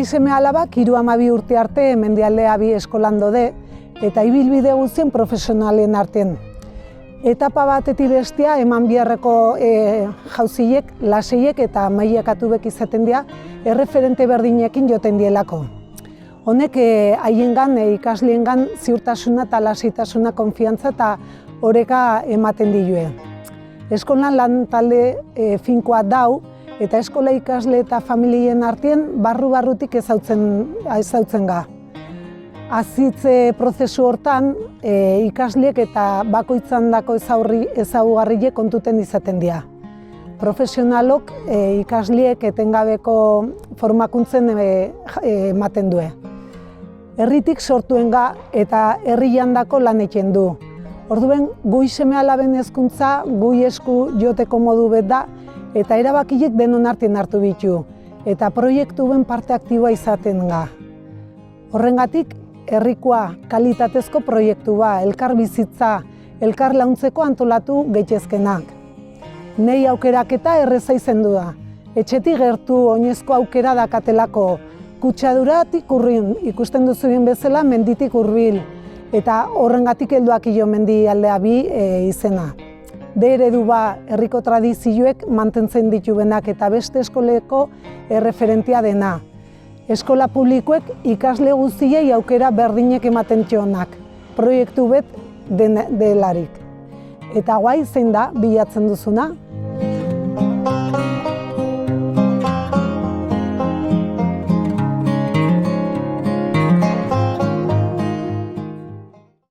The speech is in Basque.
Sei seme alabak 12 urte arte mendialdea bi eskolan dode eta ibilbide guztien profesionalen artean. Etapa batetik bestea eman biharreko jauziek, laseiek eta mailakatubek izaten dira erreferente berdinekin joten dielako. Honek haiengan, ikasleengan ziurtasuna eta lasaitasuna, konfiantza eta oreka ematen dilue. Eskolan lan talde finkoa dau eta eskola ikasle eta familien artean barru-barrutik ezautzen ga. Azitze prozesu hortan ikasleek eta bakoitzan dako ezaugarriek kontuten izaten dira. Profesionalok ikasleek etengabeko formakuntzen ematen due. Herritik sortuen ga eta herrian dako lan egiten du. Orduen, gui seme alaben hezkuntza gui esku joteko modu bet da eta erabakiek denon artean hartu bitu eta proiektuen parte aktiboa izaten ga. Horrengatik, herrikoa kalitatezko proiektua, elkar bizitza, elkar launtzeko antolatu gaitezkenak. Nei aukeraketa erreza izendu da. Etxetik gertu oinezko aukera dakatelako, kutsaduratik urrin, ikusten duzuen bezala menditik hurbil, eta horrengatik helduak hilo mendi aldea bi izena. De eredu ba herriko tradizioek mantentzen dituenak eta beste eskoleko erreferentia dena. Eskola publikoek ikasle guztiei aukera berdinek ematen txonak, proiektu bet delarik. Eta guai zein da bilatzen duzuna?